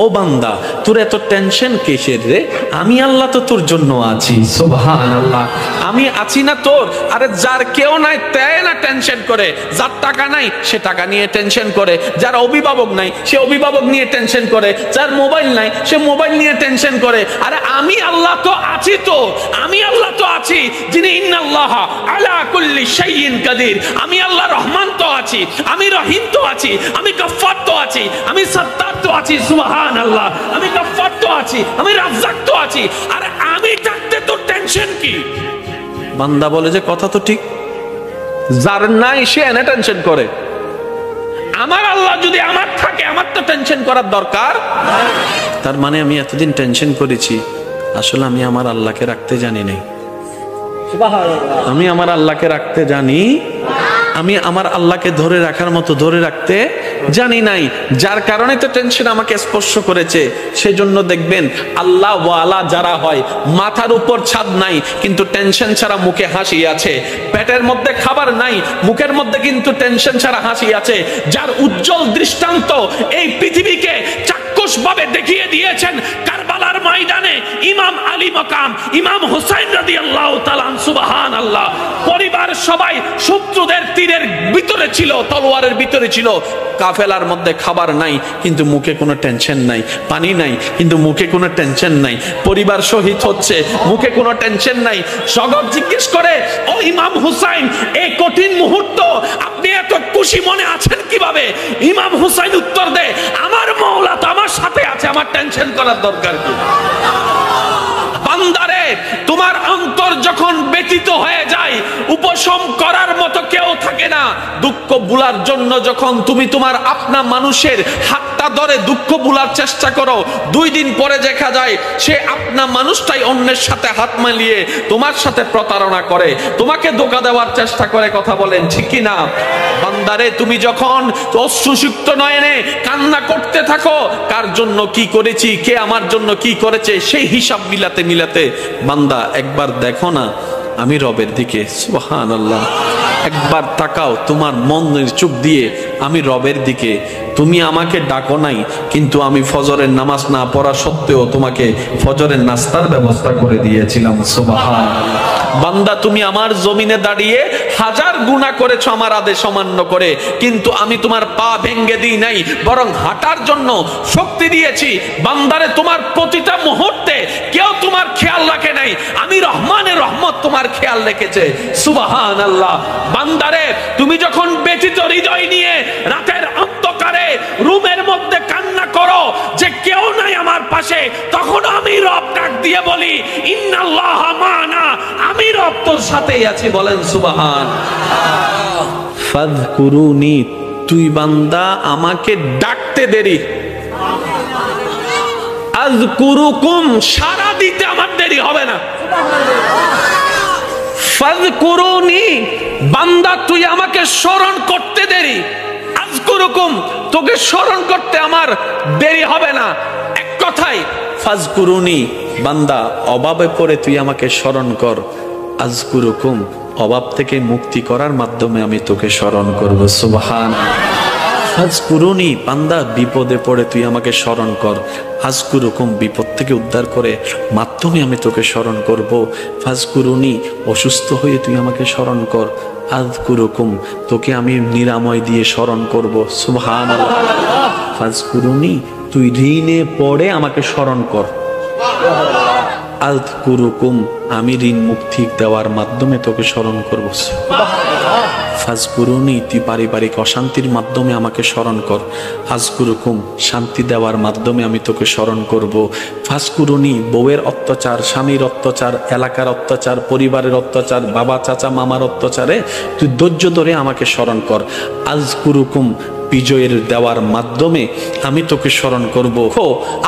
ও বান্দা, তোর এত টেনশন কিসের রে? আমি আল্লাহ তো তোর জন্য আছি। সুবহানাল্লাহ, আমি আছি না তোর? আরে যার কেউ নাই তাই না টেনশন করে, যার টাকা নাই সে টাকা নিয়ে টেনশন করে, যার অভিভাবক নাই সে অভিভাবক নিয়ে টেনশন করে, যার মোবাইল নাই সে মোবাইল নিয়ে টেনশন করে। আরে আমি আল্লাহ তো আছি, তো আমি আল্লাহ তো আছি যিনি ইন্নাল্লাহা আলা কুল্লি শাইইন কাদির। আমি আল্লাহ রহমান তো আছি, আমি রহিম তো আছি, আমি গফফার তো আছি, আমি সাত্তার তো আছি। সুবহানাল্লাহ, আমি গফফার তো আছি, আমি রাজ্জাক তো আছি। আরে আমি থাকতে তোর টেনশন কি? বান্দা বলে যে কথা তো ঠিক, যার নাই সে এনে টেনশন করে। আমার আল্লাহ যদি আমার থাকে, আমার তো টেনশন করার দরকার। তার মানে আমি এতদিন টেনশন করেছি, আসলে আমি আমার আল্লাহকে রাখতে জানি নাই। আমি আমার আল্লাহকে রাখতে জানি, আমি আমার আল্লাহকে ধরে রাখার মতো ধরে রাখতে জানি নাই, যার কারণে তো টেনশন আমাকে স্পর্শ করেছে। সেজন্য দেখবেন আল্লাহ ওয়ালা যারা হয়, মাথার উপর ছাদ নাই কিন্তু টেনশন ছাড়া মুখে হাসি আছে, পেটের মধ্যে খাবার নাই মুখের মধ্যে কিন্তু টেনশন ছাড়া হাসি আছে, যার উজ্জ্বল দৃষ্টান্ত এই পৃথিবীকে চাক্ষুষ ভাবে দেখিয়ে দিয়েছেন কারবালার ময়দানে ইমাম আলী মাকাম ইমাম হুসাইন রাদিয়াল্লাহু তাআলা। সুবহানাল্লাহ, পরিবার সবাই শত্রুদের তীরের ভিতরে ছিল, তলোয়ারের ভিতরে ছিল, কাফেলার মধ্যে খাবার নাই কিন্তু মুখে কোনো টেনশন নাই, পানি নাই কিন্তু মুখে কোনো টেনশন নাই, পরিবার শহীদ হচ্ছে মুখে কোনো টেনশন নাই। জগৎ জিজ্ঞেস করে, ও ইমাম হুসাইন, এই কঠিন মুহূর্ত আপনি এত খুশি মনে আছেন কিভাবে? ইমাম হুসাইন উত্তর দেয়, আমার মাওলা তো আমার সাথে আছে, আমার টেনশন করার দরকার কি? বান্দারে, তোমার অন্তর যখন ব্যথিত হয়ে যায়, উপশম করার মতো কেউ থাকে না। দুঃখ ভুলার জন্য যখন তুমি তোমার আপনা মানুষের হাতটা ধরে দুঃখ ভুলার চেষ্টা করো, 2 দিন পরে দেখা যায় সে আপনা মানুষটাই অন্যের সাথে হাত মিলিয়ে তোমার সাথে প্রতারণা করে, তোমাকে ধোঁকা দেওয়ার চেষ্টা করে। কথা বলেন ঠিক কি না? বান্দারে, তুমি যখন অশ্রুসিক্ত নয়নে কান্না করতে থাকো, কার জন্য কি করেছি, কে আমার জন্য কি করেছে, সেই হিসাব মিলাতে মিলাতে বান্দা একবার দেখো না আমি রবের দিকে। সুবহানাল্লাহ, একবার তাকাও তোমার মনের চোখ দিয়ে আমি রবের দিকে। তুমি আমাকে ডাকো নাই কিন্তু আমি ফজরের নামাজ না পড়া সত্ত্বেও তোমাকে ফজরের নাস্তার ব্যবস্থা করে দিয়েছিলাম। সুবহানাল্লাহ, বান্দা তুমি আমার জমিনে দাঁড়িয়ে 1000 গুনাহ করেছো আমার আদেশ অমান্য করে, কিন্তু আমি তোমার পা ভেঙে দিই নাই, বরং হাঁটার জন্য শক্তি দিয়েছি। বান্দারে, তোমার প্রতিটা মুহূর্তে কেউ তোমার খেয়াল রাখে নাই, আমি রহমানের রহমত তোমার খেয়াল রেখেছে। সুবহানাল্লাহ, বান্দারে, তুমি যখন ব্যথিত হৃদয় নিয়ে রাতের অন্ধকারে রুমের মধ্যে কান্না করো যে কেউ নাই আমার পাশে, তখন আমি রব ডাক দিয়ে বলি, ইন্নাল্লাহা মা'না, আমি রব তোর সাথেই আছি। বলেন সুবহান। ফাযকুরুনি, তুই বান্দা আমাকে ডাকতে দেরি, আযকুরুকুম, সারা দিতে আমার দেরি হবে না। ফাযকুরুনি, বান্দা তুই আমাকে স্মরণ করতে দেরি, আযকুরুকুম, তোকে স্মরণ করতে আমার দেরি হবে না। এক কথায় ফাযকুরুনি, বান্দা অভাবে পড়ে তুই আমাকে স্মরণ কর, আযকুরুকুম, অভাব থেকে মুক্তি করার মাধ্যমে আমি তোকে স্মরণ করব। সুবহানাল্লাহ, ফাযকুরুনি, বান্দা বিপদে পড়ে তুই আমাকে স্মরণ কর, আযকুরুকুম, বিপদ থেকে উদ্ধার করে মাধ্যমে আমি তোকে স্মরণ করব। ফাযকুরুনি, অসুস্থ হয়ে তুই আমাকে স্মরণ কর, আযকুরুকুম, তোকে আমি নিরাময় দিয়ে স্মরণ করব। সুবহানাল্লাহ, ফাযকুরুনি, তুই ঋণে পড়ে আমাকে স্মরণ কর, আযকুরুকুম, আমি ঋণ মুক্তি দেওয়ার মাধ্যমে তোকে স্মরণ করব। ফাযকুরুনি, তুই পারিবারিক অশান্তির মাধ্যমে আমাকে স্মরণ কর, আযকুরুকুম, শান্তি দেওয়ার মাধ্যমে আমি তোকে স্মরণ করব। ফাযকুরুনি, বউয়ের অত্যাচার, স্বামীর অত্যাচার, এলাকার অত্যাচার, পরিবারের অত্যাচার, বাবা চাচা মামার অত্যাচারে তুই ধৈর্য ধরে আমাকে স্মরণ কর, আযকুরুকুম, বিজয়ের দেওয়ার মাধ্যমে আমি তোকে স্মরণ করব।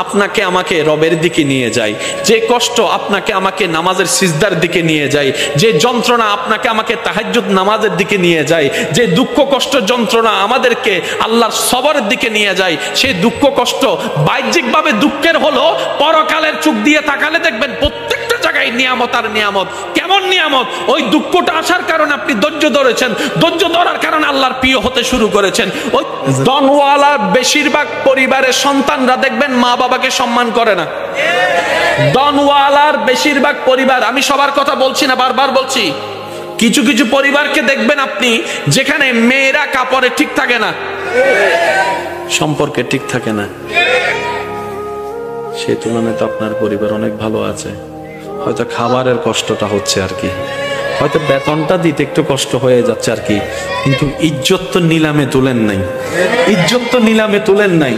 আপনাকে আমাকে রবের দিকে নিয়ে যায়, যে কষ্ট আপনাকে আমাকে নামাজের সিজদার দিকে নিয়ে যায়, যে যন্ত্রণা আপনাকে আমাকে তাহাজ্জুদ নামাজের দিকে নিয়ে যায়, যে দুঃখ কষ্ট যন্ত্রণা আমাদেরকে আল্লাহর সবরের দিকে নিয়ে যায়, সেই দুঃখ কষ্ট বাহ্যিকভাবে দুঃখের হলো, পরকালের চোখ দিয়ে তাকালে দেখবেন প্রত্যেকটা জায়গায় একটাই নিয়ামত আর নিয়ামত। কেমন নিয়ামত? ওই দুঃখটা আসার কারণে আপনি ধৈর্য ধরেছেন, ধৈর্য ধরার কারণে আল্লাহর প্রিয় হতে শুরু করেছেন। ওই ধনওয়ালার বেশিরভাগ পরিবারের সন্তানরা দেখবেন মা বাবাকে সম্মান করে না। ধনওয়ালার বেশিরভাগ পরিবার, আমি সবার কথা বলছি না, বারবার বলছি, কিছু কিছু পরিবারকে দেখবেন আপনি যেখানে মেয়েরা কাপড়ে ঠিক থাকে না, সম্পর্কে ঠিক থাকে না। সে তুলনায় তো আপনার পরিবার অনেক ভালো আছে। হয়তো খাবারের কষ্টটা হচ্ছে আর কি, হয়তো বেতনটা দিতে একটু কষ্ট হয়ে যাচ্ছে আর কি, কিন্তু ইজ্জত তো নিলামে তুলেন নাই, ইজ্জত তো নিলামে তুলেন নাই।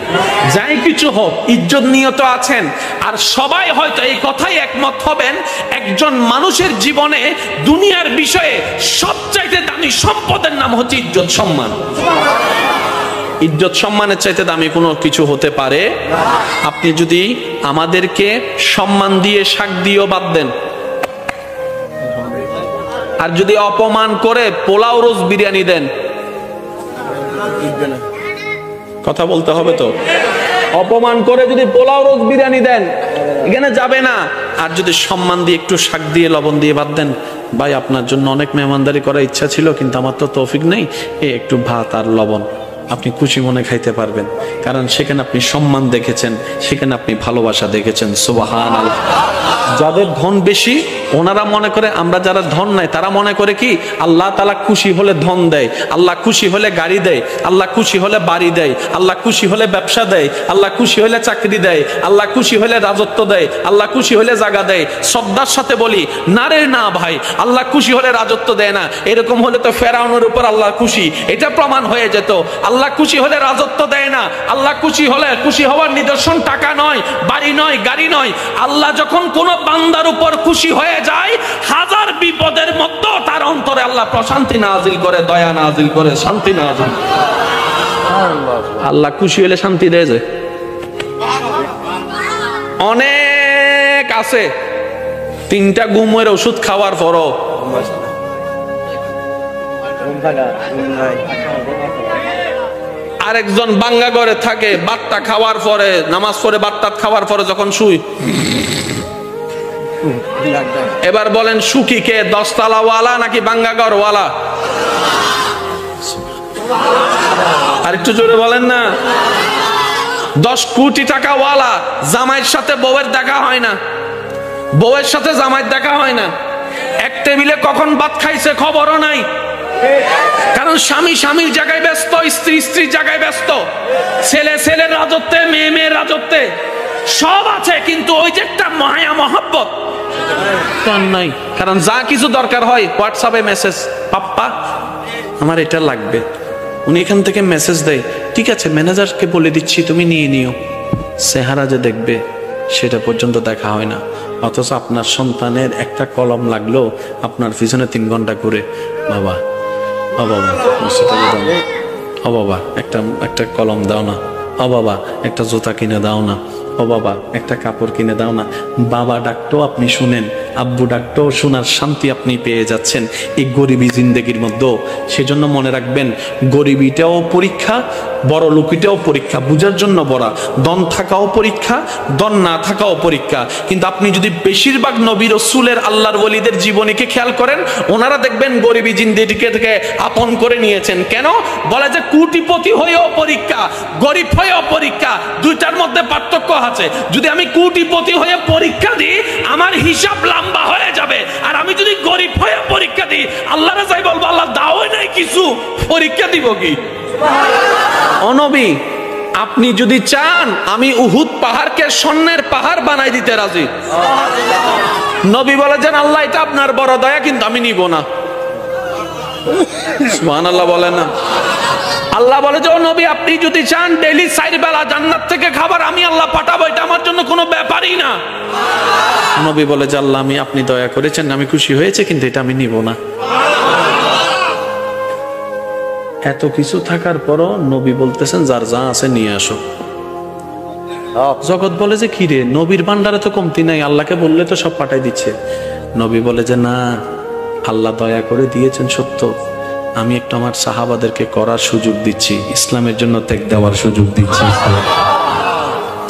যাই কিছু হোক ইজ্জত নিয়ে তো আছেন। আর সবাই হয়তো এই কথাই একমত হবেন, একজন মানুষের জীবনে দুনিয়ার বিষয়ে সবচাইতে দামি সম্পদের নাম হচ্ছে ইজ্জত সম্মান। ইজ্জত সম্মানের চাইতে দামি কোনো কিছু হতে পারে? আপনি যদি আমাদেরকে সম্মান দিয়ে শাক দিয়েও বাদ দেন, আর যদি অপমান করে পোলাও রোজ বিরিয়ানি দেন, কথা বলতে হবে তো, অপমান করে যদি পোলাও রোজ বিরিয়ানি দেন এখানে যাবে না। আর যদি সম্মান দিয়ে একটু শাক দিয়ে লবণ দিয়ে বাদ দেন, ভাই আপনার জন্য অনেক মেহমানদারি করার ইচ্ছা ছিল কিন্তু আমার তো তৌফিক নেই, একটু ভাত আর লবণ, আপনি খুশি মনে খাইতে পারবেন। কারণ সেখানে আপনি সম্মান দেখেছেন, সেখানে আপনি ভালোবাসা দেখেছেন। সুবহানাল্লাহ। যাদের ধন বেশি ওনারা মনে করে, আমরা যারা ধন নাই তারা মনে করে কি আল্লাহ তাআলা খুশি হলে ধন দেয়, আল্লাহ খুশি হলে গাড়ি দেয়, আল্লাহ খুশি হলে বাড়ি দেয়, আল্লাহ খুশি হলে ব্যবসা দেয়, আল্লাহ খুশি হলে চাকরি দেয়, আল্লাহ খুশি হলে রাজত্ব দেয়, আল্লাহ খুশি হলে জায়গা দেয়। শ্রদ্ধার সাথে বলি, না রে না ভাই, আল্লাহ খুশি হলে রাজত্ব দেয় না। এরকম হলে তো ফেরাউনের উপর আল্লাহ খুশি, এটা প্রমাণ হয়ে যেত। আল্লাহ খুশি হলে রাজত্ব দেয় না। আল্লাহ খুশি হলে, খুশি হওয়ার নিদর্শন টাকা নয়, বাড়ি নয়, গাড়ি নয়। আল্লাহ যখন কোন বান্দার উপর খুশি হয়ে যায়, হাজার বিপদের মধ্যে তার অন্তরে আল্লাহ প্রশান্তি নাজিল করে, দয়া নাজিল করে, শান্তি নাজিল। আল্লাহ খুশি হলে শান্তি দেয় যে। অনেক আছে 3টা ঘুমের ওষুধ খাওয়ার পরও আরেকজন বাঙ্গা ঘরে থাকে, বাতটা খাওয়ার পরে, নামাজ পড়ে বাতটা খাওয়ার পরে যখন শুই, এবার বলেন সুখী কে, 10 তলা ওয়ালা নাকি বাঙ্গা ঘর ওয়ালা? আর একটু জোরে বলেন না। 10 কোটি টাকা ওয়ালা, জামাইয়ের সাথে বউয়ের দেখা হয় না, বউয়ের সাথে জামাইয়ের দেখা হয় না, এক টেবিলে কখন ভাত খাইছে খবরও নাই। কারণ স্বামী স্বামীর জায়গায় ব্যস্ত, স্ত্রী স্ত্রীর জায়গায় ব্যস্ত, ছেলে ছেলের রাজত্বে, মেয়ে মেয়ের রাজত্বে, সব আছে কিন্তু ওই যে একটা মায়া মহব্বত নাই। কারণ যা কিছু দরকার হয় হোয়াটসঅ্যাপে মেসেজ, পাপ্পা আমার এটা লাগবে, উনি এখান থেকে মেসেজ দেয়, ঠিক আছে ম্যানেজারকে বলে দিচ্ছি তুমি নিয়ে নিও। চেহারা যে দেখবে সেটা পর্যন্ত দেখা হয় না। অথচ আপনার সন্তানের একটা কলম লাগলো আপনার পিছনে 3 ঘন্টা করে, বাবা ও বাবা ও বাবা একটা কলম দাও না, ও বাবা একটা জুতা কিনে দাও না, ও বাবা একটা কাপড় কিনে দাও না। বাবা ডাকতেও আপনি শুনেন, আব্বু ডাকতেও শোনার শান্তি আপনি পেয়ে যাচ্ছেন এই গরিবী জিন্দেগির মধ্যে। সেজন্য মনে রাখবেন, গরিবিটাও পরীক্ষা, বড় লোকিটাও পরীক্ষা, বুঝার জন্য বড়া। দন থাকাও পরীক্ষা, দন না থাকাও পরীক্ষা। কিন্তু আপনি যদি বেশিরভাগ নবী রাসূলের, আল্লাহর ওলিদের জীবনীকে খেয়াল করেন, ওনারা দেখবেন গরিবী জিন্দেগিকে থেকে আপন করে নিয়েছেন। কেন বলে যে কোটিপতি হয়েও পরীক্ষা, গরিব হয়েও পরীক্ষা, দুইটার মধ্যে পার্থক্য আছে। যদি আমি কোটিপতি হয়ে পরীক্ষা দিই আমার হিসাব লম্বা হয়ে যাবে, আর আমি যদি গরিব হয়ে পরীক্ষা দিই আল্লাহর যাই বলবো আল্লাহ দাওই নাই কিছু, পরীক্ষা দিব কি? ও নবী, আপনি যদি চান আমি উহুদ পাহাড়কে স্বর্ণের পাহাড় বানাই দিতে রাজি। নবী বলেছেন আল্লাহ এটা আপনার বড় দয়া, কিন্তু আমি নিব না। সুবহানাল্লাহ বলেন না। আল্লাহ বলে যে ও নবী আপনি যদি চান ডেইলি 4 বেলা জান্নাত থেকে খাবার আমি আল্লাহ পাঠাবো, এটা আমার জন্য কোনো ব্যাপারই না। নবী বলে যে আল্লাহ আমি, আপনি দয়া করেছেন, আমি খুশি হয়েছে, কিন্তু এটা আমি নিব না। এত কিছু থাকার পরও নবী বলতেছেন যার যা আছে নিয়ে আসো। জগৎ বলে যে কি রে, নবীর ভান্ডারে তো কমতি নাই, আল্লাহকে বললে তো সব পাঠাই দিচ্ছে। নবী বলে যে না, আল্লাহ দয়া করে দিয়েছেন সত্য, আমি একটু আমার সাহাবাদেরকে করার সুযোগ দিচ্ছি, ইসলামের জন্য ত্যাগ দেওয়ার সুযোগ দিচ্ছি।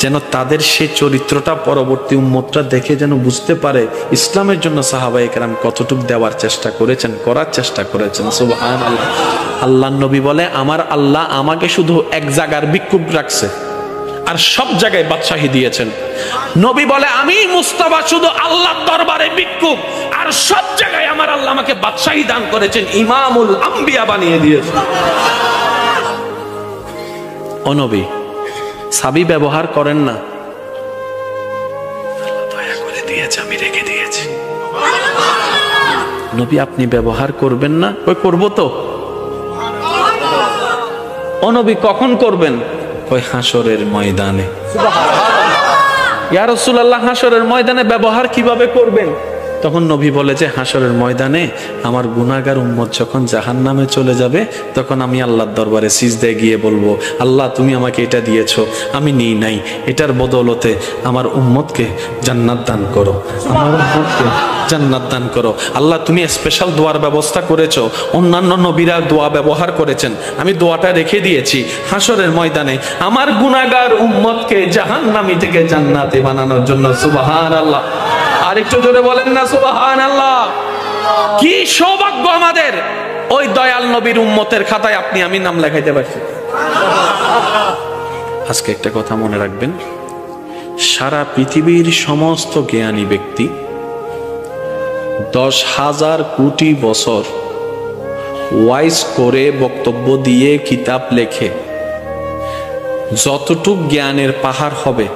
যেন তাদের সেই চরিত্রটা পরবর্তী উম্মতরা দেখে যেন বুঝতে পারে ইসলামের জন্য সাহাবায়ে কেরাম কতটুকু দেওয়ার চেষ্টা করেছেন, করার চেষ্টা করেছেন। সুবহানাল্লাহ। আল্লাহর নবী বলে, আমার আল্লাহ আমাকে শুধু এক জায়গার ভিক্ষুক রাখছে আর সব জায়গায় বাদশাহী দিয়েছেন। নবী বলে, আমি মুস্তাফা শুধু আল্লাহর দরবারে ভিক্ষুক আর সব জায়গায় আমার আল্লাহ আমাকে বাদশাহী দান করেছেন, ইমামুল আম্বিয়া বানিয়ে দিয়েছেন। ও নবী, সাবি ব্যবহার করেন না, দয়া করে দিয়েছে, আমি রেখে দিয়েছি। নবী আপনি ব্যবহার করবেন না? ওই করব তো। ও নবী কখন করবেন? ওই হাসরের ময়দানে। ইয়া রাসূলুল্লাহ, হাসরের ময়দানে ব্যবহার কিভাবে করবেন? তখন নবী বলে যে হাসরের ময়দানে আমার গুনাহগার উম্মত যখন জাহান্নামে চলে যাবে, তখন আমি আল্লাহর দরবারে সিজদায় গিয়ে বলবো, আল্লাহ তুমি আমাকে এটা দিয়েছো, আমি নিই নাই, এটার বদৌলতে আমার উম্মতকে জান্নাত দান করো, আমার উম্মতকে জান্নাত দান করো। আল্লাহ তুমি স্পেশাল দোয়ার ব্যবস্থা করেছো, অন্যান্য নবীরা দোয়া ব্যবহার করেছেন, আমি দোয়াটা রেখে দিয়েছি হাসরের ময়দানে আমার গুনাহগার উম্মতকে জাহান্নামী থেকে জান্নাতে বানানোর জন্য। সুবহানাল্লাহ। আর একটু জোরে বলেন না সুবহানাল্লাহ। কি সৌভাগ্য আমাদের, ওই দয়াল নবীর উম্মতের খাতায় আপনি আমি নাম লেখাইতে পারছি। আজকে একটা কথা মনে রাখবেন, সারা পৃথিবীর সমস্ত জ্ঞানী ব্যক্তি 10,000 কোটি বছর ওয়াইজ করে বক্তব্য দিয়ে কিতাব লেখে যতটুক জ্ঞানের পাহাড় হবে,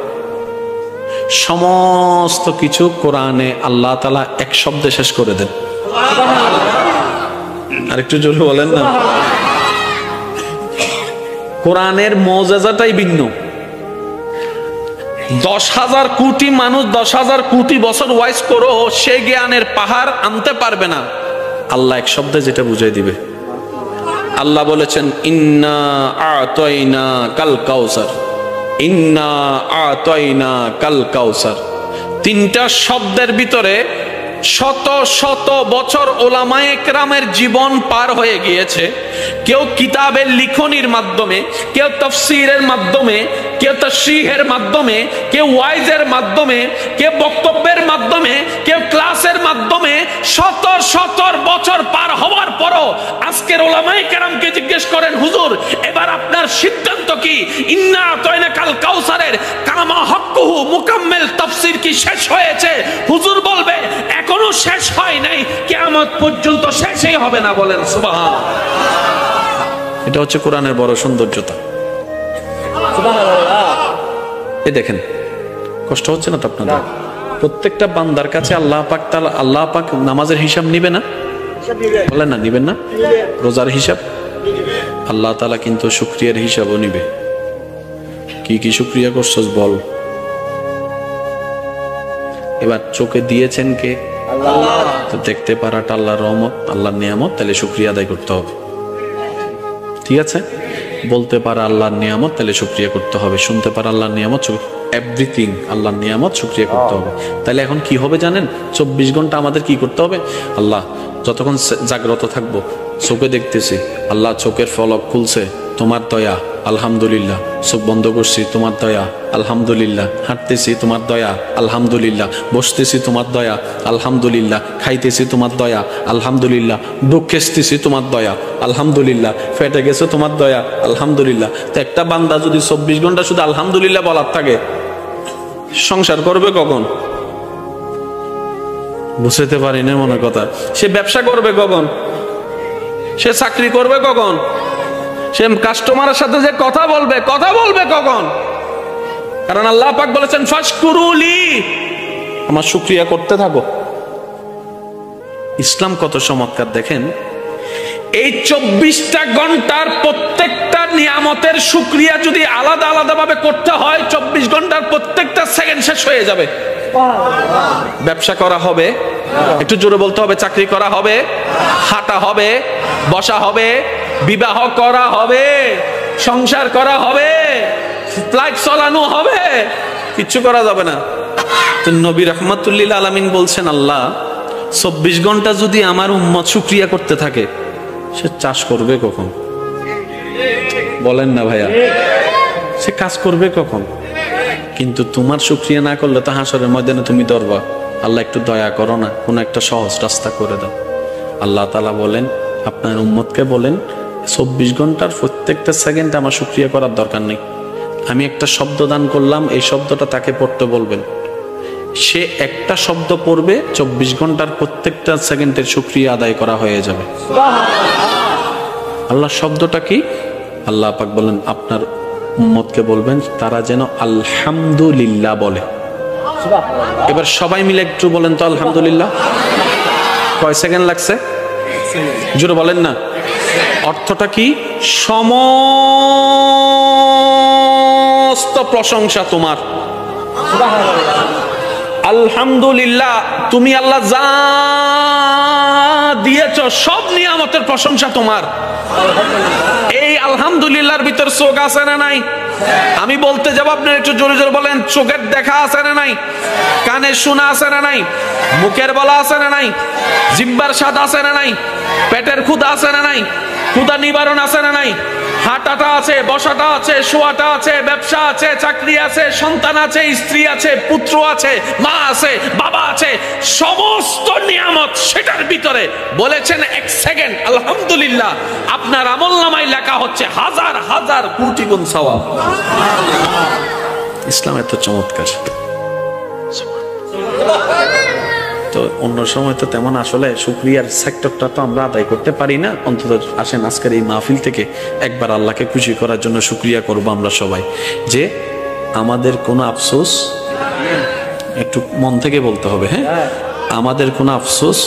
সমস্ত কিছু কোরআনে আল্লাহ তাআলা এক শব্দে শেষ করে দেন। আরেকটু জোরে বলেন না। কোরআনের মুজিজাটাই ভিন্ন। 10,000 কোটি মানুষ 10,000 কোটি বছর ওয়াইজ করো, সে জ্ঞানের পাহাড় আনতে পারবে না। আল্লাহ এক শব্দে যেটা বুঝাই দিবে। আল্লাহ বলেছেন, ইন্না আতাইনা কাল কাউসার, ইন্না আতাইনা কাল কাউসার। তিনটা শব্দের ভিতরে শত শত বছর ওলামায়ে কেরামের জীবন পার হয়ে গিয়েছে। কেউ কিতাবের লিখনির মাধ্যমে, কেউ তাফসীরের মাধ্যমে, কেউ তাশরীহের মাধ্যমে, কেউ ওয়াইজের মাধ্যমে, কেউ বক্তব্যের মাধ্যমে, কেউ ক্লাসের মাধ্যমে শত শত বছর পার হওয়ার পরও আজকের ওলামায়ে কেরামকে জিজ্ঞেস করেন, হুজুর এবার আপনার সিদ্ধান্ত কি? ইন্না আতাইনা কাল কাউসারের কামা হক্কুহু মুকাম্মিল তাফসীর কি শেষ হয়েছে? হুজুর বলবে এখনো শেষ হয় নাই, কিয়ামত পর্যন্ত শেষই হবে না। বলেন সুবহানাল্লাহ। এটা হচ্ছে কোরআনের বড় সৌন্দর্যতা। সুবহানাল্লাহ। এই দেখেন, কষ্ট হচ্ছে না তো আপনাদের? প্রত্যেকটা বান্দার কাছে আল্লাহ পাক নামাজের হিসাব নিবে না? বলেন না, নিবেন না? রোজার হিসাব আল্লাহ তাআলা কিন্তু শুকরিয়ার হিসাবও নিবে। কি কি শুকরিয়া করছস বল। এবার চোখে দিয়েছেন কে? আল্লাহ। তো দেখতে পারাটা আল্লাহর রহমত, আল্লাহর নিয়ামত, তাহলে শুকরিয়া আদায় করতে হবে। ঠিক আছে? বলতে পারা আল্লাহর নিয়ামত, তাহলে শুকরিয়া করতে হবে। শুনতে পারা আল্লাহর নিয়ামত, এভরিথিং আল্লাহর নিয়ামত, শুকরিয়া করতে হবে। তাহলে এখন কি হবে জানেন? 24 ঘন্টা আমাদের কি করতে হবে? আল্লাহ যতক্ষণ জাগ্রত থাকবো, চোখে দেখতেছি, আল্লাহ চোখের ফলক খুলছে, তোমার দয়া, আলহামদুলিল্লাহ। চোখ বন্ধ করছি, তোমার দয়া, আলহামদুলিল্লাহ। হাঁটতেছি, তোমার দয়া, আলহামদুলিল্লাহ। বসতেছি, তোমার দয়া, আলহামদুলিল্লাহ। খাইতেছি, তোমার দয়া, আলহামদুলিল্লাহ। বুক খেসতেছি, তোমার দয়া, আলহামদুলিল্লাহ। ফেটে গেছে, তোমার দয়া, আলহামদুলিল্লাহ। তো একটা বান্দা যদি 24 ঘন্টা শুধু আলহামদুলিল্লাহ বলার থাকে, সংসার করবে কখন? বুঝতে পারি না মনে কথা। সে ব্যবসা করবে কখন? সে চাকরি করবে কখন? সে কাস্টমারের সাথে যে কথা বলবে কখন? কারণ আল্লাহ পাক বলেছেন, ফাশকুরুলি, আমার শুকরিয়া করতে থাকো। ইসলাম কত চমৎকার দেখেন। এই 24টা ঘন্টার প্রত্যেকটা নিয়ামতের শুকরিয়া যদি আলাদা আলাদা ভাবে করতে হয়, 24 ঘন্টার প্রত্যেকটা সেকেন্ড শেষ হয়ে যাবে। ব্যবসা করা হবে, একটু জোরে বলতে হবে, চাকরি করা হবে, হাঁটা হবে, বসা হবে, বিবাহ করা হবে, সংসার করা হবে, ফ্লাইট চালানো হবে, কিচ্ছু করা যাবে না। তো নবী রাহমাতুল লিল আলামিন বলছেন, আল্লাহ 24 ঘন্টা যদি আমার উম্মত শুকরিয়া করতে থাকে, সে চাষ করবে কখন? বলেন না ভাইয়া, সে কাজ করবে কখন? কিন্তু তোমার শুকরিয়া না করলে তো হাসরের ময়দানে তুমি ধরবা। আল্লাহ একটু দয়া করো না, কোন একটা সহজ রাস্তা করে দাও। আল্লাহ তাআলা বলেন আপনার উম্মতকে বলেন 24 ঘন্টার প্রত্যেকটা সেকেন্ডে আমার শুকরিয়া করার দরকার নেই। আমি একটা শব্দ দান করলাম, এই শব্দটা তাকে পড়তে বলবেন, সে একটা শব্দ পড়বে, 24 ঘন্টার প্রত্যেকটা সেকেন্ডের শুকরিয়া আদায় করা হয়ে যাবে। আল্লাহ শব্দটা কি? আল্লাহ পাক বলেন আপনার উম্মতকে বলবেন তারা যেন আলহামদুলিল্লাহ বলে। এবার সবাই মিলে একটু বলেন তো আলহামদুলিল্লাহ। কয় সেকেন্ড লাগছে? জোরে বলেন না। অর্থটা কি? সমস্ত প্রশংসা তোমার। আলহামদুলিল্লাহ, তুমি আল্লাহ যা দিয়েছ সব নিয়ামতের প্রশংসা তোমার। এই আলহামদুলিল্লাহর ভিতর চোখ আছে না নাই? আমি বলতে যাব, আপনার একটু জোরে জোরে বলেন। চোখের দেখা আছে না নাই? কানের শোনা আছে না নাই? মুখের বলা আছে না নাই? জিহ্বার স্বাদ আছে না নাই? পেটের ক্ষুধা আছে না নাই? ক্ষুধা নিবারণ আছে না নাই? হাঁটাটা আছে, বসাটা আছে, শোয়াটা আছে, ব্যবসা আছে, চাকরি আছে, সন্তান আছে, স্ত্রী আছে, পুত্র আছে, মা আছে, বাবা আছে, সমস্ত নিয়ামত সেটার ভিতরে বলেছেন এক সেকেন্ড আলহামদুলিল্লাহ, আপনার আমলনামায় লেখা হচ্ছে হাজার হাজার কোটি গুণ সওয়াব। ইসলাম এত চমৎকার। তো অন্য সময় তো তেমন আসলে শুকরিয়ার সেক্টরটা তো আমরা আদায় করতে পারি না। অন্তত আসেন আজকের এই মাহফিল থেকে একবার আল্লাহকে খুশি করার জন্য শুকরিয়া করব আমরা সবাই, যে আমাদের কোনো আফসোস, একটু মন থেকে বলতে হবে, হ্যাঁ, আমাদের কোনো আফসোস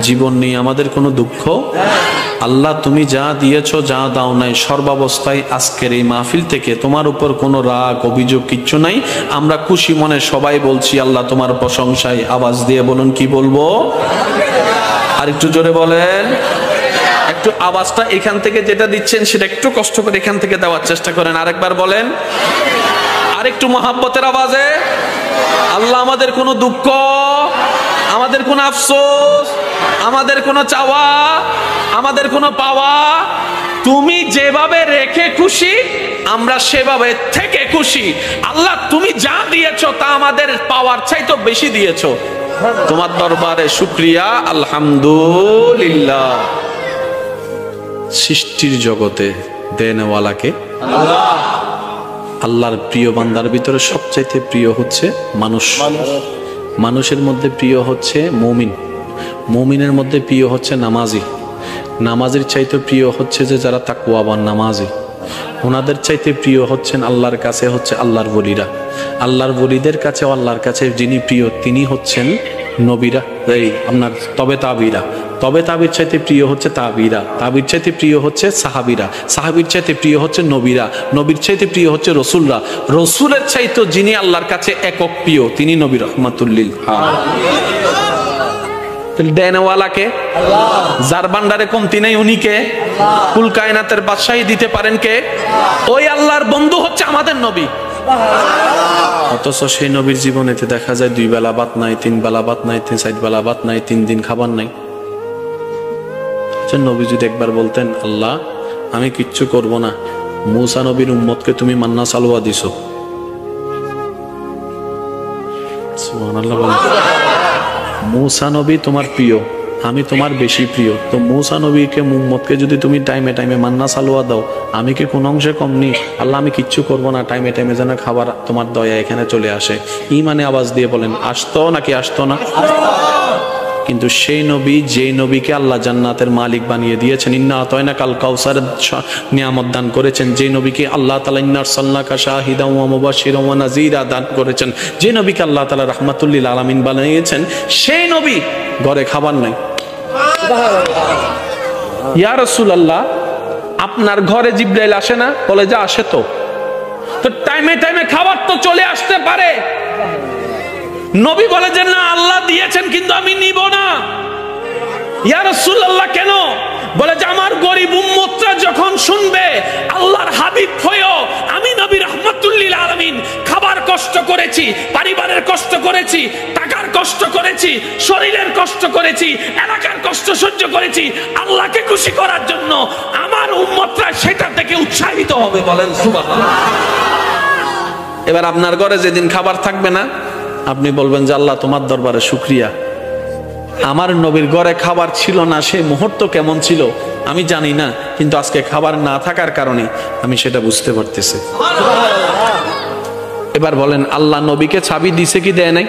জীবন নেই, আমাদের কোনো দুঃখ। আল্লাহ তুমি যা দিয়েছো, যা দাও নাই, সর্বাবস্থায় আজকের এই মাহফিল থেকে তোমার উপর কোনো রাগ অভিযোগ কিচ্ছু নাই। আমরা খুশি মনে সবাই বলছি আল্লাহ তোমার প্রশংসায়। আওয়াজ দিয়ে বলুন, কি বলবো? আর একটু জোরে বলেন। একটু আওয়াজটা এখান থেকে যেটা দিচ্ছেন সেটা একটু কষ্ট করে এখান থেকে দেওয়ার চেষ্টা করেন। আরেকবার বলেন, আরেকটু মহাব্বতের আওয়াজে। আল্লাহ আমাদের কোনো দুঃখ, আমাদের কোনো আফসোস, আমাদের কোনো চাওয়া, আমাদের কোনো পাওয়া তুমি যেভাবে রেখে খুশি, আমরা সেভাবে থেকে খুশি। আল্লাহ তুমি যা দিয়েছো তা আমাদের পাওয়ার চাইতে বেশি দিয়েছো। তোমার দরবারে শুকরিয়া, আলহামদুলিল্লাহ। সৃষ্টির জগতে দেনওয়ালাকে আল্লাহ। আল্লাহর প্রিয় বান্দার ভিতরে সবচাইতে প্রিয় হচ্ছে মানুষ। মানুষের মধ্যে প্রিয় হচ্ছে মুমিন, মুমিনের মধ্যে প্রিয় হচ্ছে নামাজি, নামাজের চাইতে প্রিয় হচ্ছে যে যারা তাকওয়াবান নামাজি, ওনাদের চাইতে প্রিয় হচ্ছেন আল্লাহর কাছে হচ্ছে আল্লাহর ওলিরা। আল্লাহর ওলিদের কাছে, আল্লাহর কাছে যিনি প্রিয় তিনি হচ্ছেন নবীরা, এই আপনার তবে তাবিরা। তবে তাবির চাইতে প্রিয় হচ্ছে তাবিরা, তাবির চাইতে প্রিয় হচ্ছে সাহাবিরা, সাহাবির চাইতে প্রিয় হচ্ছে নবীরা, নবীর চাইতে প্রিয় হচ্ছে রসুলরা, রসুলের চাইতে যিনি আল্লাহর কাছে একক প্রিয় তিনি নবী রহমাতুল্লিল দেনওয়ালাকে আল্লাহ। যার ভান্ডারে কমতি নেই উনি কে? কুল কায়নাতের বাদশাহী দিতে পারেন কে? ওই আল্লাহর বন্ধু হচ্ছে আমাদের নবী। অথচ সেই নবীর জীবনেতে দেখা যায় 2 বেলা ভাত নাই, 3 বেলা ভাত নাই, 4 বেলা ভাত নাই, 3 দিন খাবার নাই। নবী যদি একবার বলতেন আল্লাহ আমি কিচ্ছু করব না, মূসা নবীর উম্মতকে তুমি মান্না সালওয়া দিছো, সুবহানাল্লাহ বলেন। মূসা নবী তোমার প্রিয়, আমি তোমার বেশি প্রিয়, তো মূসা নবীকে উম্মতকে যদি তুমি টাইমে টাইমে মান্না সালওয়া দাও, আমি কি কোন অংশে কম নেই? আল্লাহ আমি কিচ্ছু করব না, টাইমে টাইমে যেন খাবার তোমার দয়া এখানে চলে আসে। ইমানে আওয়াজ দিয়ে বলেন আসতো নাকি আসতো না? কিন্তু সেই নবী, যে নবীকে আল্লাহ জান্নাতের মালিক বানিয়ে দিয়েছেন, ইন্না আতাইনা কাল কাউসারের নিয়ামত দান করেছেন, যে নবীকে আল্লাহ তাআলা ইন্না আরসালনাকা শাহিদান ওয়া মুবাশশিরান ওয়া নাযীরা দান করেছেন, যে নবীকে আল্লাহ তাআলা রাহমাতুল লিল আলামিন বানিয়েছেন, সেই নবী ঘরে খাবার নাই। সুবহানাল্লাহ। ইয়া রাসূলুল্লাহ আপনার ঘরে জিবরাইল আসে না? বলে যে আসে। তো টাইমে টাইমে খাবার তো চলে আসতে পারে। নবী বলে যে না আল্লাহ দিয়েছেন কিন্তু আমি নিব না। ইয়া রাসূলুল্লাহ কেন? বলে যে আমার গরিব উম্মতরা যখন শুনবে আল্লাহর হাবিব হয়েও আমি নবী রাহমাতুল লিল আলামিন খাবার কষ্ট করেছি, পরিবারের কষ্ট করেছি, টাকার কষ্ট করেছি, শরীরের কষ্ট করেছি, এলাকার কষ্ট সহ্য করেছি, আল্লাহকে খুশি করার জন্য আমার উম্মতরা সেটা থেকে উৎসাহিত হবে। বলেন সুবহানাল্লাহ। এবার আপনার ঘরে যেদিন খাবার থাকবে না, আপনি বলবেন যে আল্লাহ তোমার দরবারে শুকরিয়া, আমার নবীর ঘরে খাবার ছিল না, সেই মুহূর্ত কেমন ছিল আমি জানি না, কিন্তু আজকে খাবার না থাকার কারণে আমি সেটা বুঝতে পারতেছি। এবার বলেন, আল্লাহ নবীকে চাবি দিছে কি দেয় নাই?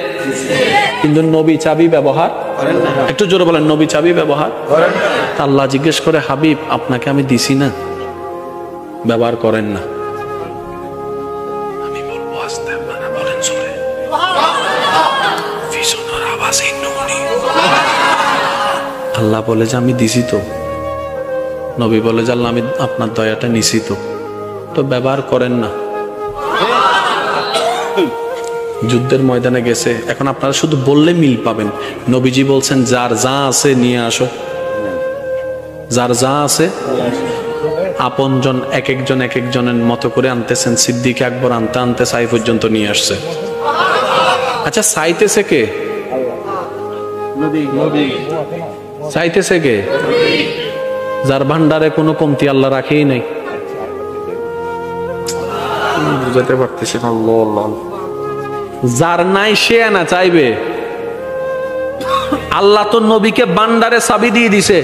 কিন্তু নবী চাবি ব্যবহার, একটু জোরে বলেন, নবী চাবি ব্যবহার। আল্লাহ জিজ্ঞেস করে, হাবিব আপনাকে আমি দিছি না, ব্যবহার করেন না। আমি বলবো আস্তে, আপনারা বলেন জোরে। আল্লাহ বলে যে আমি দিছি তো, নবী বলে যে আল্লাহ আমি আপনার দয়াটা নিছি তো ব্যবহার করেন না। যুদ্ধের ময়দানে গেছে, এখন আপনারা শুধু বললে মিল পাবেন। নবীজি বলছেন যার যা আছে নিয়ে আসো, যার যা আছে। আপনজন এক একজনের মতো করে আনতেছেন। সিদ্দিক আকবর আনতে আনতে সাই পর্যন্ত নিয়ে আসছে। আচ্ছা, চাইতেছে কে? চাইতেছে কে? যার ভান্ডারে কোনো কমতি আল্লাহ রাখেই নাই। বুঝাতে পারতেছি না। যার নাই সে না চাইবে। আল্লাহ তো নবীকে ভান্ডারে চাবি দিয়ে দিছে।